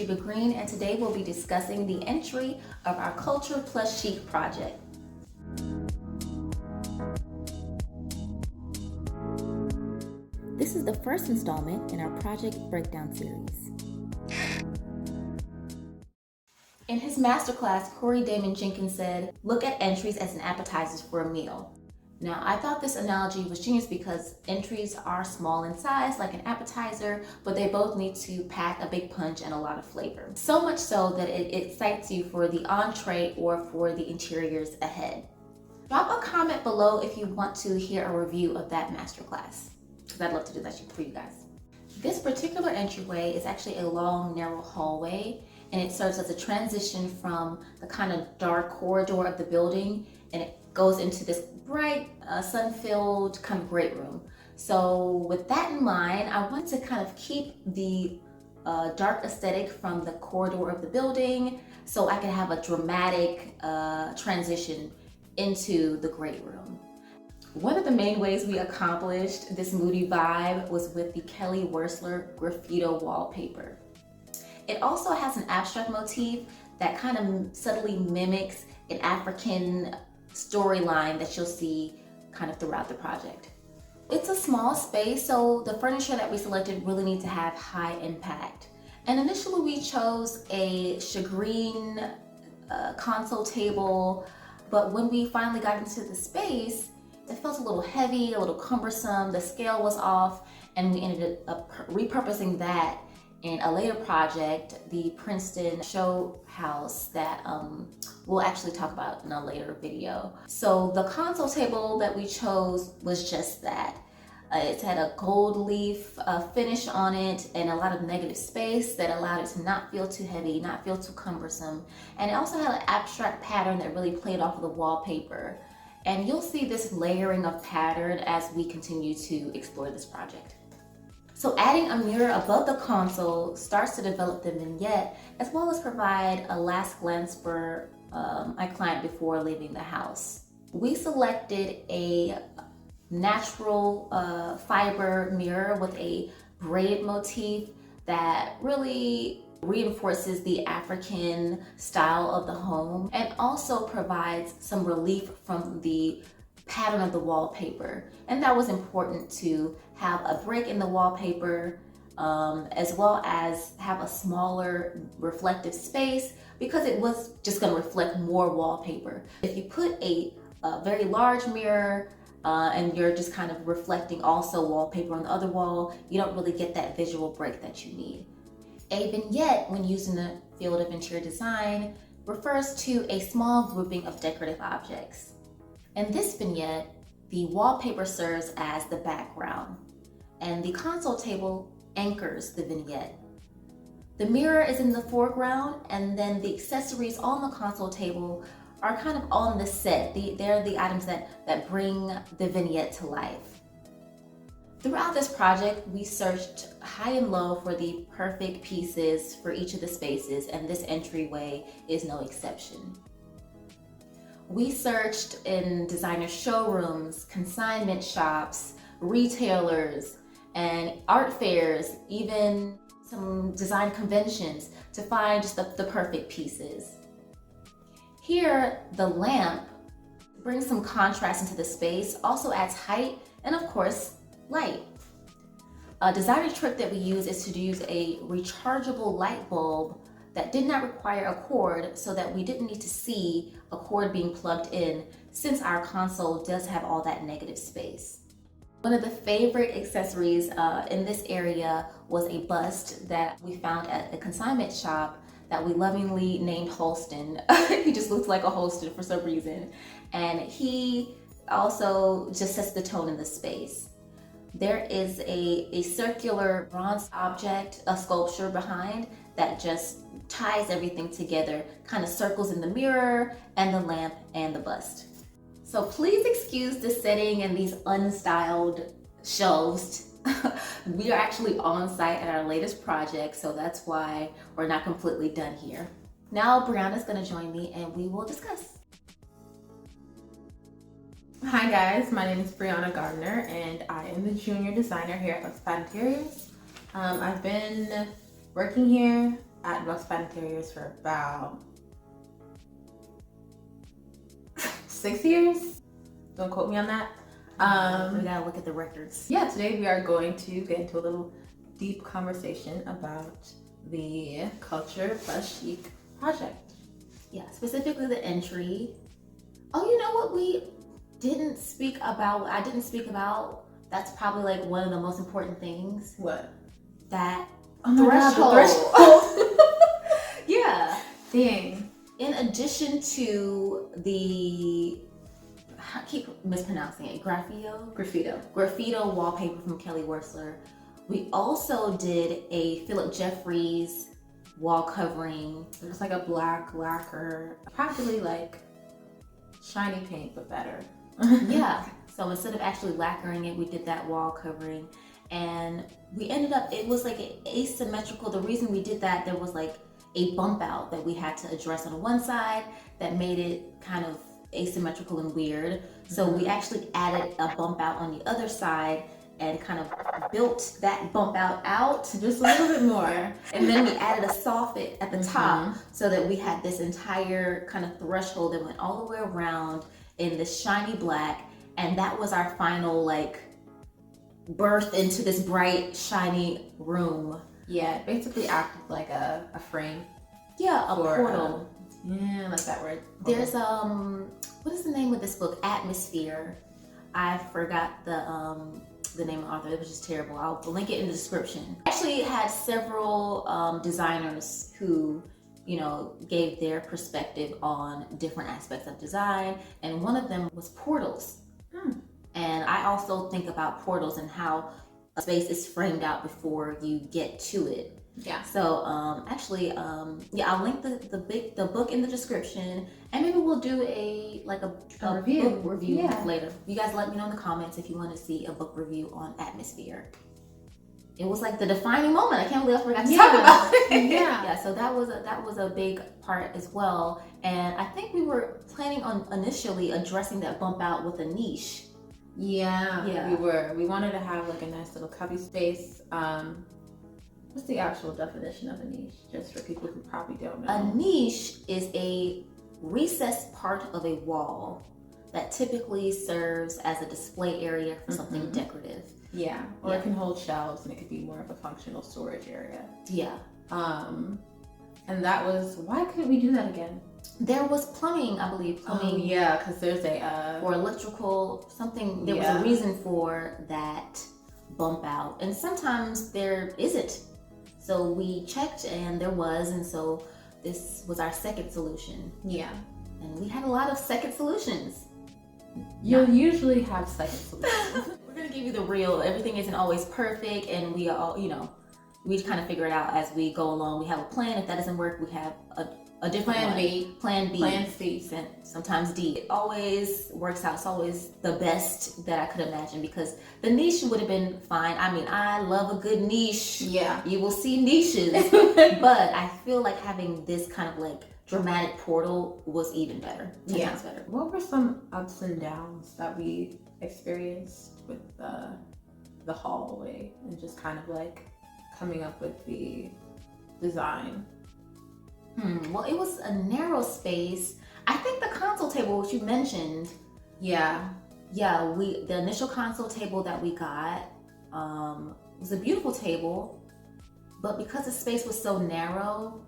Sheba Green, and today we'll be discussing the entry of our Culture Plus Chic project. This is the first installment in our project breakdown series. In his masterclass, Corey Damon Jenkins said, "Look at entries as an appetizer for a meal." Now, I thought this analogy was genius because entries are small in size, like an appetizer, but they both need to pack a big punch and a lot of flavor. So much so that it excites you for the entree or for the interiors ahead. Drop a comment below if you want to hear a review of that masterclass, because I'd love to do that for you guys. This particular entryway is actually a long, narrow hallway, and it serves as a transition from the kind of dark corridor of the building, and it goes into this bright, sun-filled kind of great room. So with that in mind, I want to kind of keep the dark aesthetic from the corridor of the building so I can have a dramatic transition into the great room. One of the main ways we accomplished this moody vibe was with the Kelly Wearstler graffito wallpaper. It also has an abstract motif that kind of subtly mimics an African storyline that you'll see kind of throughout the project. It's a small space, so the furniture that we selected really need to have high impact. And initially we chose a shagreen console table, but when we finally got into the space, it felt a little heavy, a little cumbersome, the scale was off, and we ended up repurposing that in a later project, the Princeton show house that we'll actually talk about in a later video. So the console table that we chose was just that. It had a gold leaf finish on it and a lot of negative space that allowed it to not feel too heavy, not feel too cumbersome. And it also had an abstract pattern that really played off of the wallpaper. And you'll see this layering of pattern as we continue to explore this project. So adding a mirror above the console starts to develop the vignette, as well as provide a last glance for my client before leaving the house. We selected a natural fiber mirror with a braided motif that really reinforces the African style of the home and also provides some relief from the pattern of the wallpaper. And that was important to have a break in the wallpaper as well as have a smaller reflective space because it was just going to reflect more wallpaper. If you put a very large mirror and you're just kind of reflecting also wallpaper on the other wall, you don't really get that visual break that you need. A vignette, when used in the field of interior design, refers to a small grouping of decorative objects. In this vignette, the wallpaper serves as the background, and the console table anchors the vignette. The mirror is in the foreground, and then the accessories on the console table are kind of on the set. They're the items that bring the vignette to life. Throughout this project, we searched high and low for the perfect pieces for each of the spaces, and this entryway is no exception. We searched in designer showrooms, consignment shops, retailers, and art fairs, even some design conventions to find just the perfect pieces. Here, the lamp brings some contrast into the space, also adds height, and of course, light. A designer trick that we use is to use a rechargeable light bulb that did not require a cord so that we didn't need to see a cord being plugged in since our console does have all that negative space. One of the favorite accessories in this area was a bust that we found at a consignment shop that we lovingly named Holston. He just looks like a Holston for some reason. And he also just sets the tone in the space. There is a circular bronze object, a sculpture behind that just ties everything together, kind of circles in the mirror and the lamp and the bust. So please excuse the setting and these unstyled shelves. We are actually on site at our latest project, so that's why we're not completely done here. Now Brianna's gonna join me and we will discuss. Hi guys, my name is Brianna Gardner and I am the junior designer here at Lux Pad Interiors. I've been working here at Lux Pad Interiors for about 6 years. Don't quote me on that. We gotta look at the records. Yeah, today we are going to get into a little deep conversation about the Culture plus Chic project. Yeah, specifically the entry. Oh, you know what we didn't speak about? I didn't speak about. That's probably like one of the most important things. What? That Threshold. threshold. Yeah. Dang. In addition to the, I keep mispronouncing it, graffito wallpaper from Kelly Wearstler, we also did a Philip Jeffries wall covering. It was like a black lacquer, practically like shiny paint, but better. Yeah. So instead of actually lacquering it, we did that wall covering, and we ended up, it was like asymmetrical. The reason we did that, there was like a bump out that we had to address on one side that made it kind of asymmetrical and weird. So we actually added a bump out on the other side and kind of built that bump out Just a little bit more. And then we added a soffit at the top so that we had this entire kind of threshold that went all the way around in this shiny black. And that was our final like birth into this bright, shiny room. Yeah, it basically acted like a frame. Yeah, a portal. Yeah, like that word. There's what is the name of this book? Atmosphere. I forgot the name of the author. It was just terrible. I'll link it in the description. Actually, it had several designers who, you know, gave their perspective on different aspects of design, and one of them was portals. And I also think about portals and how a space is framed out before you get to it. Yeah. So actually, yeah, I'll link the book in the description, and maybe we'll do a review. book review Yeah. later. You guys let me know in the comments if you want to see a book review on Atmosphere. It was like the defining moment. I can't believe I forgot to talk about it. Yeah. Yeah. So that was a big part as well, and I think we were planning on initially addressing that bump out with a niche. Yeah. We wanted to have like a nice little cubby space. What's the actual definition of a niche? Just for people who probably don't know. A niche is a recessed part of a wall that typically serves as a display area for something decorative. Yeah, or it can hold shelves and it could be more of a functional storage area. Yeah. And that was, why couldn't we do that again? There was plumbing, I believe. Oh yeah, because there's or electrical, something, there was a reason for that bump out. And sometimes there isn't. So we checked and there was, and so this was our second solution. Yeah. And we had a lot of second solutions. You'll usually have second solutions. We're gonna give you the real. Everything isn't always perfect, and we all, you know, we kind of figure it out as we go along. We have a plan. If that doesn't work, we have a different Plan one. B. Plan B. Plan C. And sometimes D. It always works out. It's always the best that I could imagine, because the niche would have been fine. I mean, I love a good niche. Yeah. You will see niches. But I feel like having this kind of like dramatic portal was even better. 10 times better. What were some ups and downs that we experienced with the hallway and just kind of like coming up with the design? Well, it was a narrow space. I think the console table, which you mentioned. Yeah. Yeah, the initial console table that we got was a beautiful table, but because the space was so narrow,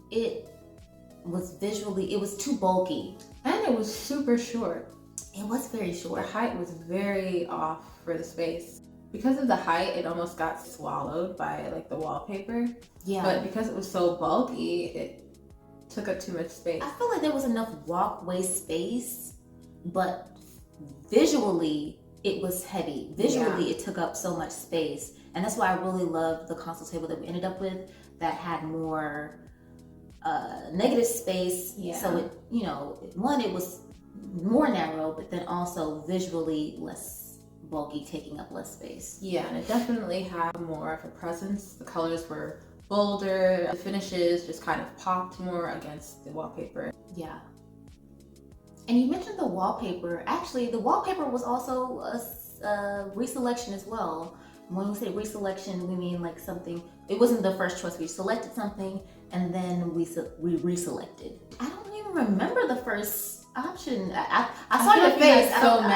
it was too bulky. And it was super short. It was very short. The height was very off for the space. Because of the height, it almost got swallowed by like the wallpaper. Yeah. But because it was so bulky, it took up too much space. I feel like there was enough walkway space, but visually it was heavy. Visually it took up so much space. And that's why I really love the console table that we ended up with that had more negative space. Yeah. So it, you know, one, it was more narrow, but then also visually less bulky, taking up less space. Yeah, and it definitely had more of a presence. The colors were bolder, the finishes just kind of popped more against the wallpaper. Yeah. And you mentioned the wallpaper. Actually, the wallpaper was also a reselection as well. When we say reselection, we mean like something, it wasn't the first choice. We selected something and then we reselected. I don't even remember the first option. I saw your face. So many.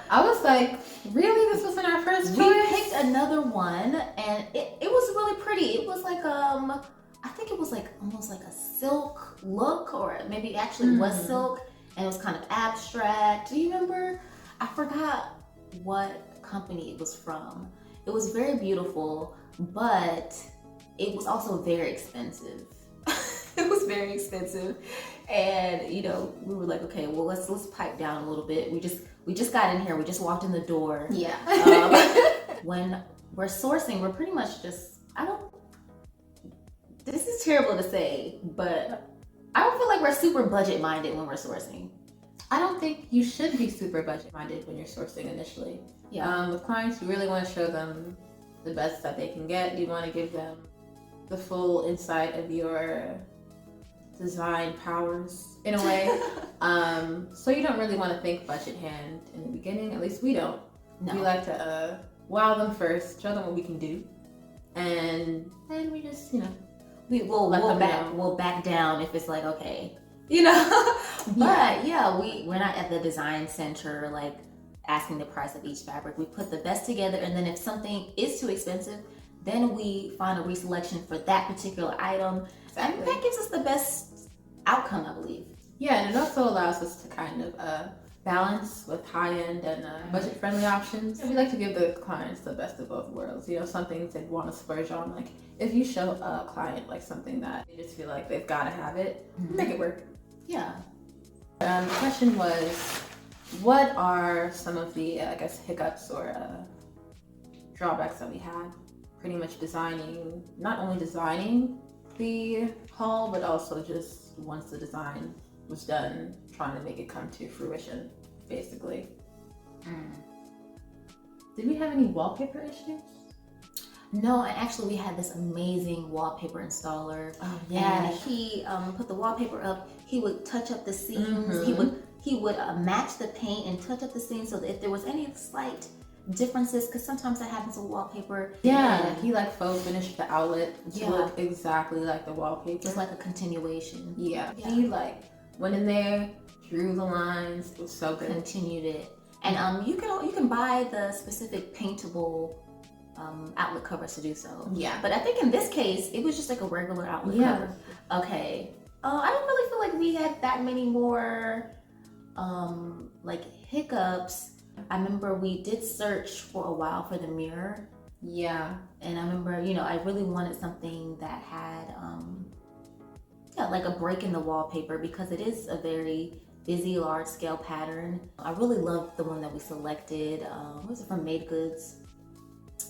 I was like, really? This wasn't our first choice? We picked another one, and it was really pretty. It was like I think it was like almost like a silk look, or maybe it actually was silk, and it was kind of abstract. Do you remember? I forgot what company it was from. It was very beautiful, but it was also very expensive. It was very expensive, and you know, we were like, okay, well, let's pipe down a little bit. We just got in here. We just walked in the door. Yeah. When we're sourcing, we're pretty much just this is terrible to say, but I don't feel like we're super budget minded when we're sourcing. I don't think you should be super budget minded when you're sourcing initially. Yeah. With clients, you really want to show them the best that they can get. You want to give them the full insight of your design powers in a way. So you don't really want to think budget hand in the beginning. At least we don't. No. We like to wow them first, show them what we can do, and then we just, you know, we'll back down if it's like, okay, you know. But yeah, we're not at the design center like asking the price of each fabric. We put the best together, and then if something is too expensive, then we find a reselection for that particular item. Exactly. And that gives us the best outcome, I believe. Yeah, and it also allows us to kind of balance with high-end and budget-friendly options. And we like to give the clients the best of both worlds. You know, some things they want to splurge on. Like, if you show a client like something that they just feel like they've got to have it, make it work. Yeah. The question was, what are some of the, I guess, hiccups or drawbacks that we had? Pretty much not only designing the haul, but also just once the design was done, trying to make it come to fruition, basically. Did we have any wallpaper issues? No, and actually we had this amazing wallpaper installer. Oh yeah. And he put the wallpaper up. He would touch up the seams. He would match the paint and touch up the seams so that if there was any slight differences, because sometimes that happens with wallpaper. Yeah, he like faux finished the outlet to Yeah. look exactly like the wallpaper. It's like a continuation. Yeah. He like went in there, drew the lines. It was so good. Continued it. And you can buy the specific paintable outlet covers to do so. Yeah. But I think in this case, it was just like a regular outlet cover. Okay. I don't really feel like we had that many more like hiccups. I remember we did search for a while for the mirror. Yeah. And I remember, you know, I really wanted something that had like a break in the wallpaper, because it is a very busy, large scale pattern. I really loved the one that we selected. What was it, from Made Goods?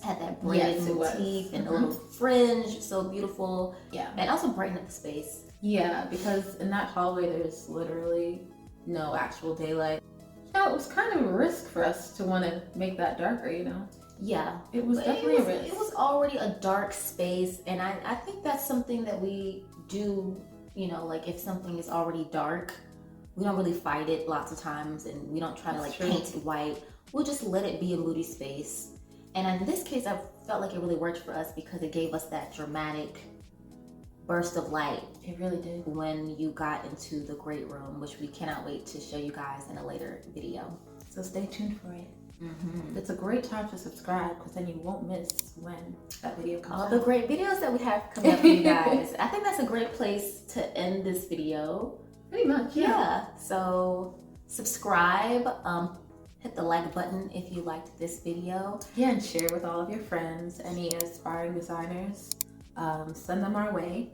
Had that braided motif and a little fringe, so beautiful. Yeah. And also brighten up the space. Yeah, because in that hallway there's literally no actual daylight. Yeah, it was kind of a risk for us to want to make that darker, you know? Yeah. It was definitely a risk. It was already a dark space, and I think that's something that we do, you know, like if something is already dark, we don't really fight it lots of times, and we don't try to like paint it white. We'll just let it be a moody space. And in this case, I felt like it really worked for us because it gave us that dramatic burst of light. It really did. When you got into the great room, which we cannot wait to show you guys in a later video. So stay tuned for it. It's a great time to subscribe, because then you won't miss when that video comes out. All the great videos that we have coming up for you guys. I think that's a great place to end this video. Pretty much, yeah. So subscribe, hit the like button if you liked this video. Yeah, and share with all of your friends, any aspiring designers. Send them our way.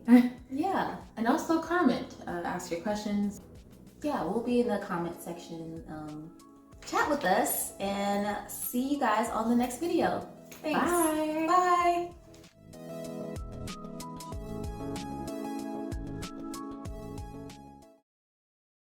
Yeah. And also comment, ask your questions. Yeah, we'll be in the comment section. Chat with us, and see you guys on the next video. Thanks. Bye. Bye.